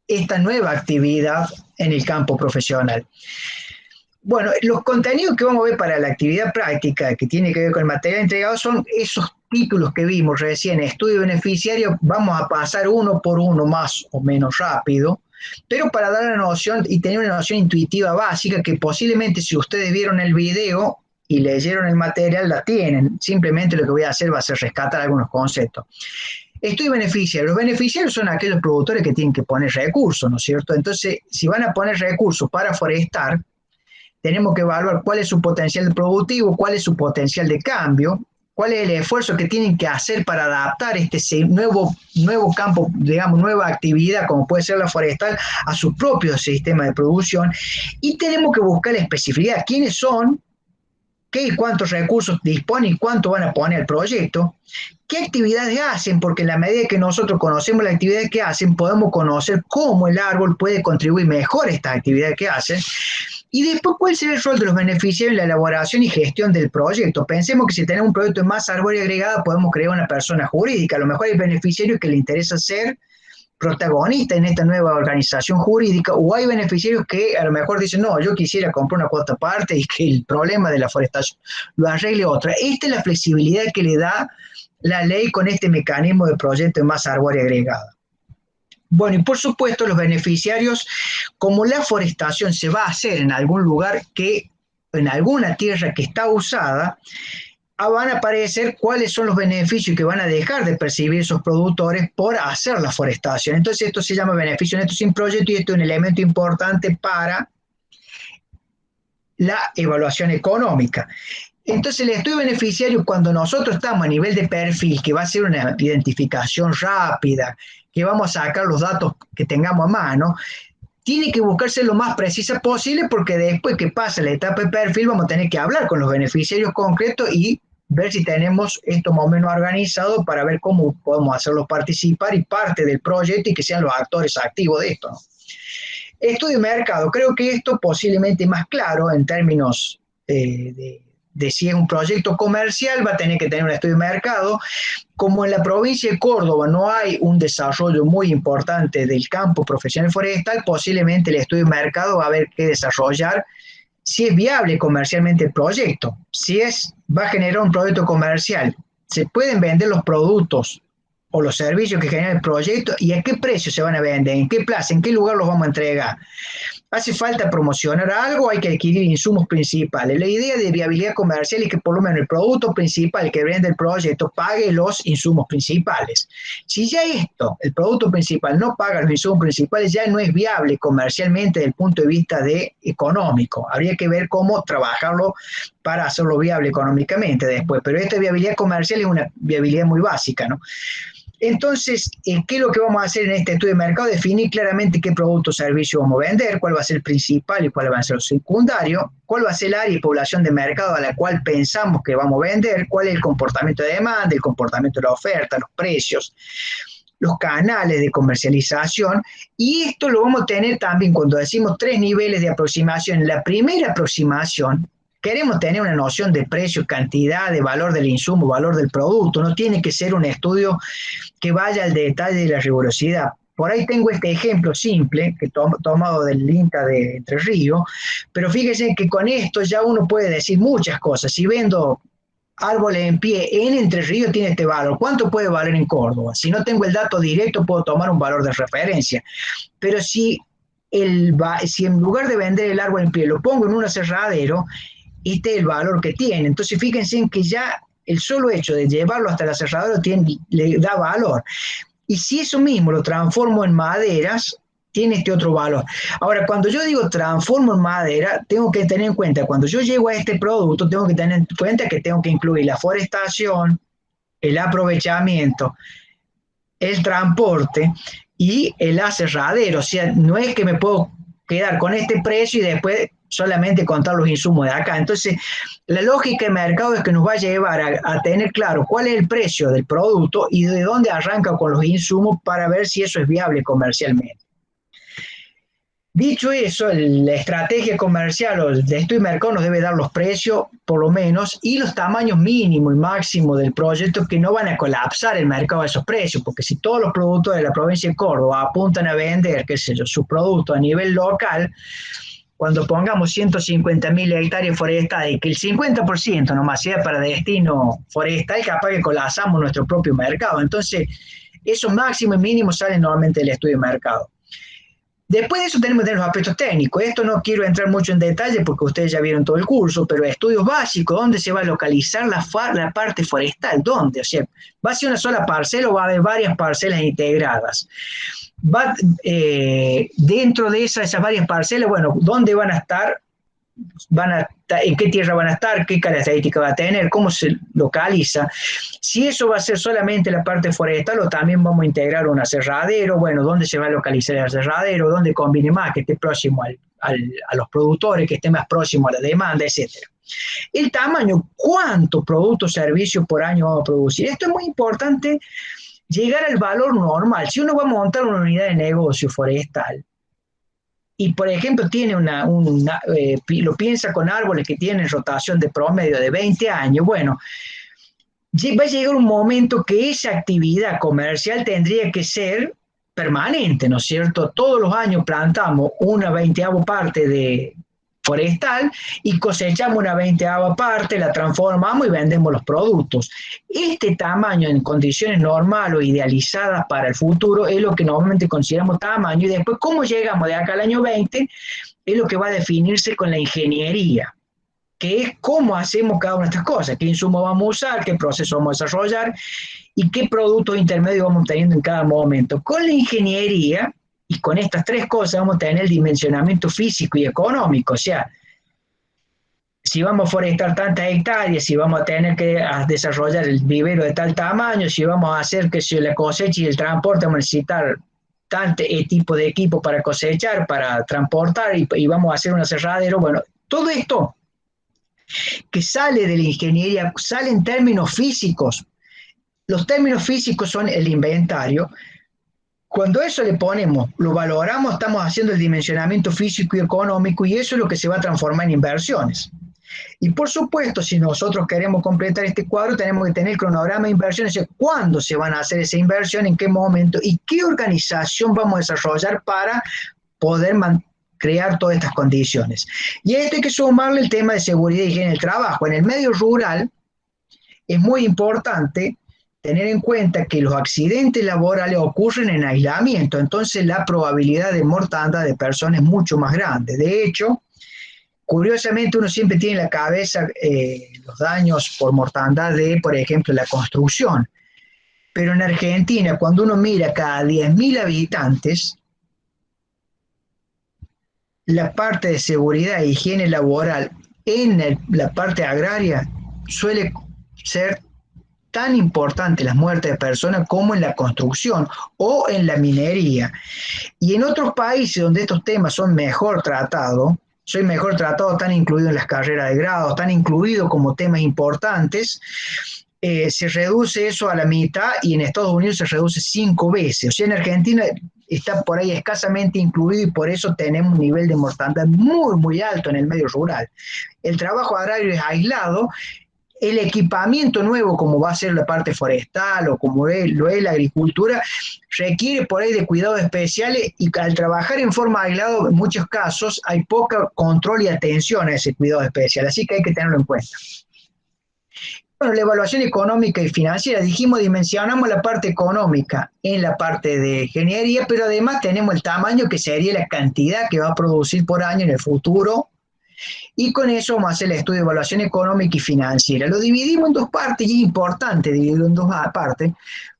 esta nueva actividad en el campo profesional. Bueno, los contenidos que vamos a ver para la actividad práctica que tiene que ver con el material entregado son esos títulos que vimos recién, estudio beneficiario, vamos a pasar uno por uno más o menos rápido, pero para dar una noción y tener una noción intuitiva básica que posiblemente si ustedes vieron el video y leyeron el material la tienen, simplemente lo que voy a hacer va a ser rescatar algunos conceptos. Estudio beneficiario. Los beneficiarios son aquellos productores que tienen que poner recursos, ¿no es cierto? Entonces, si van a poner recursos para forestar, tenemos que evaluar cuál es su potencial productivo, cuál es su potencial de cambio, cuál es el esfuerzo que tienen que hacer para adaptar este nuevo campo, digamos, nueva actividad, como puede ser la forestal, a su propio sistema de producción. Y tenemos que buscar la especificidad, quiénes son, qué y cuántos recursos disponen y cuánto van a poner al proyecto, qué actividades hacen, porque en la medida que nosotros conocemos las actividades que hacen, podemos conocer cómo el árbol puede contribuir mejor a estas actividades que hacen. Y después, ¿cuál será el rol de los beneficiarios en la elaboración y gestión del proyecto? Pensemos que si tenemos un proyecto de masa arbórea agregada, podemos crear una persona jurídica. A lo mejor hay beneficiarios que le interesa ser protagonista en esta nueva organización jurídica, o hay beneficiarios que a lo mejor dicen, no, yo quisiera comprar una cuota aparte y que el problema de la forestación lo arregle otra. Esta es la flexibilidad que le da la ley con este mecanismo de proyecto de masa arbórea agregada. Bueno, y por supuesto los beneficiarios, como la forestación se va a hacer en algún lugar que, en alguna tierra que está usada, van a aparecer cuáles son los beneficios que van a dejar de percibir esos productores por hacer la forestación. Entonces esto se llama beneficio neto sin proyecto y esto es un elemento importante para la evaluación económica. Entonces el estudio beneficiario, cuando nosotros estamos a nivel de perfil, que va a ser una identificación rápida, que vamos a sacar los datos que tengamos a mano, tiene que buscarse lo más precisa posible porque después que pasa la etapa de perfil vamos a tener que hablar con los beneficiarios concretos y ver si tenemos esto más o menos organizado para ver cómo podemos hacerlos participar y parte del proyecto y que sean los actores activos de esto, ¿no? Estudio de mercado, creo que esto posiblemente más claro en términos de si es un proyecto comercial, va a tener que tener un estudio de mercado. Como en la provincia de Córdoba no hay un desarrollo muy importante del campo profesional forestal, posiblemente el estudio de mercado va a haber que desarrollar si es viable comercialmente el proyecto, si va a generar un proyecto comercial, se pueden vender los productos o los servicios que genera el proyecto y a qué precio se van a vender, en qué plaza, en qué lugar los vamos a entregar. ¿Hace falta promocionar algo? Hay que adquirir insumos principales. La idea de viabilidad comercial es que por lo menos el producto principal que vende el proyecto pague los insumos principales. Si ya el producto principal no paga los insumos principales, ya no es viable comercialmente desde el punto de vista económico. Habría que ver cómo trabajarlo para hacerlo viable económicamente después. Pero esta viabilidad comercial es una viabilidad muy básica, ¿no? Entonces, ¿qué es lo que vamos a hacer en este estudio de mercado? Definir claramente qué producto o servicio vamos a vender, cuál va a ser el principal y cuál va a ser el secundario, cuál va a ser el área y población de mercado a la cual pensamos que vamos a vender, cuál es el comportamiento de demanda, el comportamiento de la oferta, los precios, los canales de comercialización, y esto lo vamos a tener también cuando decimos 3 niveles de aproximación. La primera aproximación, queremos tener una noción de precio, cantidad, de valor del insumo, valor del producto. No tiene que ser un estudio que vaya al detalle de la rigurosidad. Por ahí tengo este ejemplo simple, que tomado del INTA de Entre Ríos, pero fíjense que con esto ya uno puede decir muchas cosas. Si vendo árboles en pie en Entre Ríos tiene este valor, ¿cuánto puede valer en Córdoba? Si no tengo el dato directo puedo tomar un valor de referencia, pero si en lugar de vender el árbol en pie lo pongo en un aserradero, este es el valor que tiene. Entonces fíjense en que ya el solo hecho de llevarlo hasta el aserradero le da valor. Y si eso mismo lo transformo en maderas, tiene este otro valor. Ahora, cuando yo digo transformo en madera, tengo que tener en cuenta, cuando yo llego a este producto, tengo que tener en cuenta que tengo que incluir la forestación, el aprovechamiento, el transporte y el aserradero. O sea, no es que me puedo quedar con este precio y después solamente contar los insumos de acá. Entonces, la lógica de mercado es que nos va a llevar a tener claro cuál es el precio del producto y de dónde arranca con los insumos para ver si eso es viable comercialmente. Dicho eso, la estrategia comercial o el de estudio de mercado nos debe dar los precios, por lo menos, y los tamaños mínimo y máximo del proyecto que no van a colapsar el mercado a esos precios, porque si todos los productores de la provincia de Córdoba apuntan a vender, qué sé yo, sus productos a nivel local, cuando pongamos 150.000 hectáreas forestales y que el 50% nomás sea para destino forestal, capaz que colapsamos nuestro propio mercado. Entonces, esos máximos y mínimos salen normalmente del estudio de mercado. Después de eso tenemos que tener los aspectos técnicos. Esto no quiero entrar mucho en detalle porque ustedes ya vieron todo el curso, pero estudios básicos, ¿dónde se va a localizar la parte forestal? ¿Dónde? O sea, ¿va a ser una sola parcela o va a haber varias parcelas integradas? Va, dentro de esas varias parcelas, bueno, ¿dónde van a estar? En qué tierra van a estar, qué características va a tener, cómo se localiza, si eso va a ser solamente la parte forestal o también vamos a integrar un aserradero, bueno, dónde se va a localizar el aserradero, dónde conviene más, que esté próximo a los productores, que esté más próximo a la demanda, etcétera. El tamaño, cuántos productos o servicios por año vamos a producir. Esto es muy importante, llegar al valor normal. Si uno va a montar una unidad de negocio forestal, y por ejemplo tiene lo piensa con árboles que tienen rotación de promedio de 20 años, bueno, va a llegar un momento que esa actividad comercial tendría que ser permanente, ¿no es cierto? Todos los años plantamos una 20ª parte de forestal y cosechamos una 20ª parte, la transformamos y vendemos los productos. Este tamaño en condiciones normales o idealizadas para el futuro es lo que normalmente consideramos tamaño y después cómo llegamos de acá al año 20 es lo que va a definirse con la ingeniería, que es cómo hacemos cada una de estas cosas, qué insumos vamos a usar, qué proceso vamos a desarrollar y qué productos intermedios vamos teniendo en cada momento. Con la ingeniería y con estas tres cosas vamos a tener el dimensionamiento físico y económico, o sea, si vamos a forestar tantas hectáreas, si vamos a tener que desarrollar el vivero de tal tamaño, si vamos a hacer que si la cosecha y el transporte vamos a necesitar tanto tipo de equipo para cosechar, para transportar y vamos a hacer un aserradero, bueno, todo esto que sale de la ingeniería, sale en términos físicos. Los términos físicos son el inventario. Cuando eso le ponemos, lo valoramos, estamos haciendo el dimensionamiento físico y económico y eso es lo que se va a transformar en inversiones. Y por supuesto, si nosotros queremos completar este cuadro, tenemos que tener el cronograma de inversiones, cuándo se van a hacer esa inversión, en qué momento y qué organización vamos a desarrollar para poder crear todas estas condiciones. Y a esto hay que sumarle el tema de seguridad y higiene del trabajo. En el medio rural es muy importante tener en cuenta que los accidentes laborales ocurren en aislamiento, entonces la probabilidad de mortandad de personas es mucho más grande. De hecho, curiosamente uno siempre tiene en la cabeza los daños por mortandad de, por ejemplo, la construcción. Pero en Argentina, cuando uno mira cada 10.000 habitantes, la parte de seguridad e higiene laboral en la parte agraria suele ser tan importante las muertes de personas como en la construcción o en la minería. Y en otros países donde estos temas son mejor tratados, están incluidos en las carreras de grado, están incluidos como temas importantes, se reduce eso a la mitad y en Estados Unidos se reduce 5 veces. O sea, en Argentina está por ahí escasamente incluido y por eso tenemos un nivel de mortandad muy, muy alto en el medio rural. El trabajo agrario es aislado, el equipamiento nuevo, como va a ser la parte forestal o como lo es la agricultura, requiere por ahí de cuidados especiales y al trabajar en forma aislada, en muchos casos hay poco control y atención a ese cuidado especial, así que hay que tenerlo en cuenta. Bueno, la evaluación económica y financiera, dijimos, dimensionamos la parte económica en la parte de ingeniería, pero además tenemos el tamaño que sería la cantidad que va a producir por año en el futuro, y con eso vamos a hacer el estudio de evaluación económica y financiera. Lo dividimos en dos partes y es importante dividirlo en dos partes,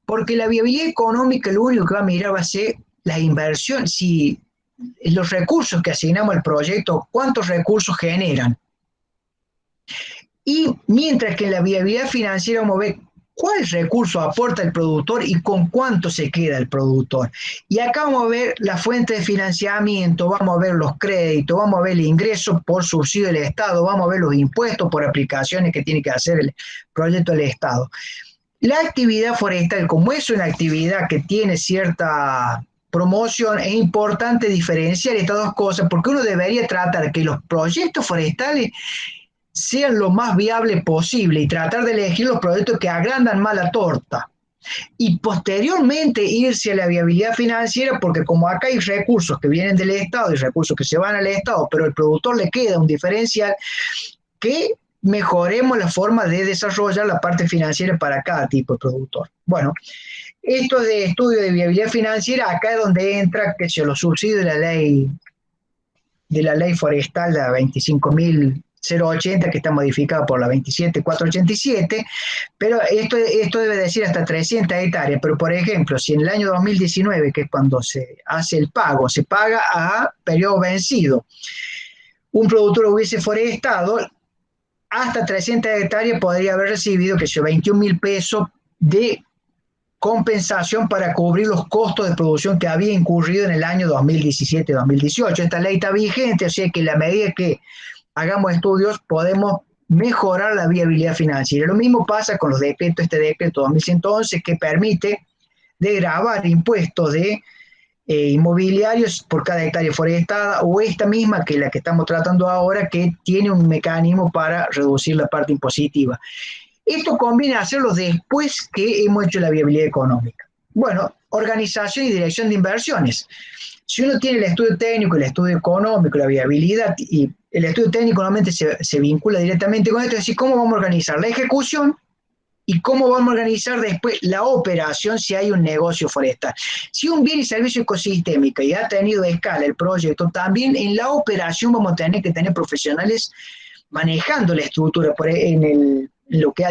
porque la viabilidad económica lo único que va a mirar va a ser la inversión, si los recursos que asignamos al proyecto, cuántos recursos generan. Y mientras que en la viabilidad financiera vamos a ver cuál recurso aporta el productor y con cuánto se queda el productor. Y acá vamos a ver la fuente de financiamiento, vamos a ver los créditos, vamos a ver el ingreso por subsidio del Estado, vamos a ver los impuestos por aplicaciones que tiene que hacer el proyecto del Estado. La actividad forestal, como es una actividad que tiene cierta promoción, es importante diferenciar estas dos cosas porque uno debería tratar que los proyectos forestales sean lo más viable posible y tratar de elegir los proyectos que agrandan más la torta y posteriormente irse a la viabilidad financiera, porque como acá hay recursos que vienen del Estado y recursos que se van al Estado, pero al productor le queda un diferencial, que mejoremos la forma de desarrollar la parte financiera para cada tipo de productor. Bueno, esto de estudio de viabilidad financiera, acá es donde entra que se los subsidios de la ley forestal de 25.080, que está modificada por la 27.487, pero esto debe decir hasta 300 hectáreas, pero por ejemplo, si en el año 2019, que es cuando se hace el pago, se paga a periodo vencido, un productor hubiese forestado, hasta 300 hectáreas podría haber recibido, que sea 21.000 pesos de compensación para cubrir los costos de producción que había incurrido en el año 2017-2018. Esta ley está vigente, o sea que a la medida que hagamos estudios podemos mejorar la viabilidad financiera. Lo mismo pasa con los decretos, este decreto 2111 que permite degravar impuestos de inmobiliarios por cada hectárea forestada, o esta misma que la que estamos tratando ahora, que tiene un mecanismo para reducir la parte impositiva. Esto conviene hacerlo después que hemos hecho la viabilidad económica. Bueno, organización y dirección de inversiones. Si uno tiene el estudio técnico, el estudio económico, la viabilidad, y el estudio técnico normalmente se vincula directamente con esto, es decir, cómo vamos a organizar la ejecución y cómo vamos a organizar después la operación si hay un negocio forestal. Si un bien y servicio ecosistémico y ha tenido escala el proyecto, también en la operación vamos a tener que tener profesionales manejando la estructura. Lo que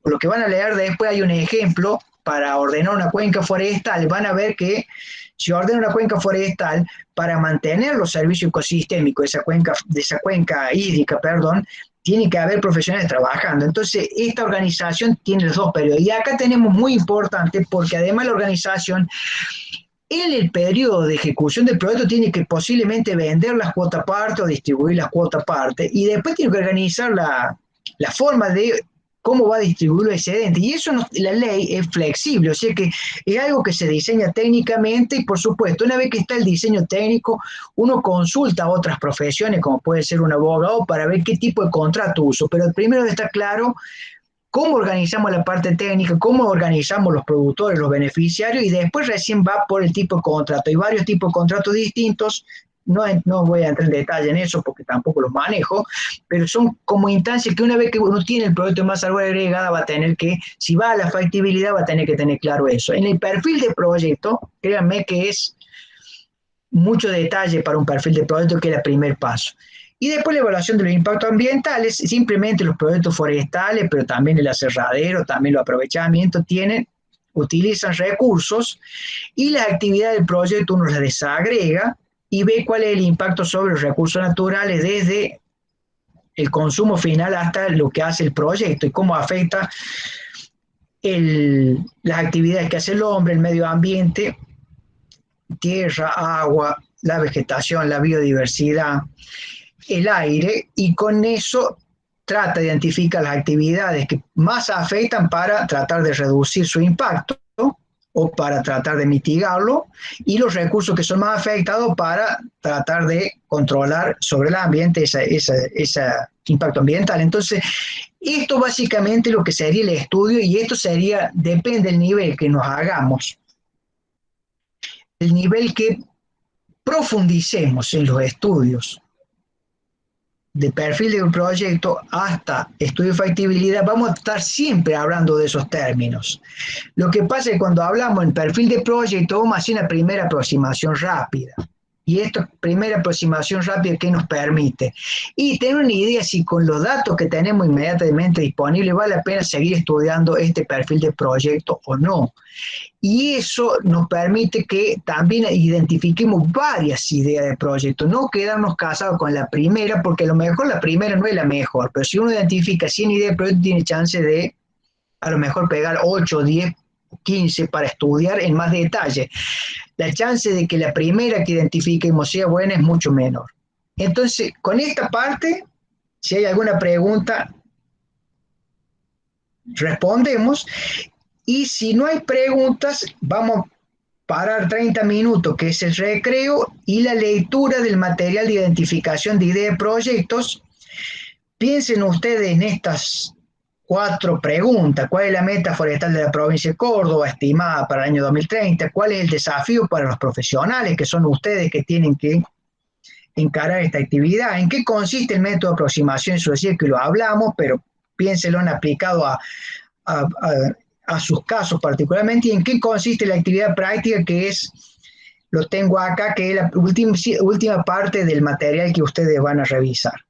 lo que van a leer después hay un ejemplo para ordenar una cuenca forestal. Van a ver que si ordena una cuenca forestal, para mantener los servicios ecosistémicos de esa cuenca hídrica, perdón, tiene que haber profesionales trabajando. Entonces, esta organización tiene los dos periodos. Y acá tenemos muy importante porque además la organización en el periodo de ejecución del proyecto tiene que posiblemente vender las cuotas parte o distribuir las cuotas parte y después tiene que organizar la forma de cómo va a distribuir los excedentes. Y eso la ley es flexible, o sea que es algo que se diseña técnicamente y por supuesto, una vez que está el diseño técnico, uno consulta a otras profesiones, como puede ser un abogado, para ver qué tipo de contrato uso. Pero primero está claro cómo organizamos la parte técnica, cómo organizamos los productores, los beneficiarios, y después recién va por el tipo de contrato. Hay varios tipos de contratos distintos, no voy a entrar en detalle en eso porque tampoco los manejo, pero son como instancias que una vez que uno tiene el proyecto de masa agregada va a tener que, si va a la factibilidad, va a tener que tener claro eso. En el perfil de proyecto, créanme que es mucho detalle para un perfil de proyecto, que es el primer paso. Y después la evaluación de los impactos ambientales, simplemente los proyectos forestales, pero también el aserradero, también los aprovechamientos, utilizan recursos y las actividades del proyecto uno las desagrega y ve cuál es el impacto sobre los recursos naturales desde el consumo final hasta lo que hace el proyecto y cómo afecta las actividades que hace el hombre, el medio ambiente, tierra, agua, la vegetación, la biodiversidad, el aire, y con eso trata de identificar las actividades que más afectan para tratar de reducir su impacto o para tratar de mitigarlo, y los recursos que son más afectados para tratar de controlar sobre el ambiente ese impacto ambiental. Entonces, esto básicamente es lo que sería el estudio, y esto sería, depende del nivel que nos hagamos, el nivel que profundicemos en los estudios de perfil de un proyecto hasta estudio de factibilidad, vamos a estar siempre hablando de esos términos. Lo que pasa es que cuando hablamos en perfil de proyecto, vamos a hacer una primera aproximación rápida. Y esta primera aproximación rápida, ¿qué nos permite? Y tener una idea si con los datos que tenemos inmediatamente disponibles vale la pena seguir estudiando este perfil de proyecto o no. Y eso nos permite que también identifiquemos varias ideas de proyecto, no quedarnos casados con la primera, porque a lo mejor la primera no es la mejor, pero si uno identifica 100 ideas de proyecto, tiene chance de a lo mejor pegar 8, 10, 15 para estudiar en más detalle. La chance de que la primera que identifiquemos sea buena es mucho menor. Entonces, con esta parte, si hay alguna pregunta, respondemos. Y si no hay preguntas, vamos parar 30 minutos, que es el recreo, y la lectura del material de identificación de ideas y proyectos. Piensen ustedes en estas 4 preguntas. ¿Cuál es la meta forestal de la provincia de Córdoba estimada para el año 2030? ¿Cuál es el desafío para los profesionales, que son ustedes que tienen que encarar esta actividad? ¿En qué consiste el método de aproximación? Eso decía que lo hablamos, pero piénselo en aplicado a, a, a sus casos particularmente. ¿Y en qué consiste la actividad práctica, que es, lo tengo acá, que es la última parte del material que ustedes van a revisar?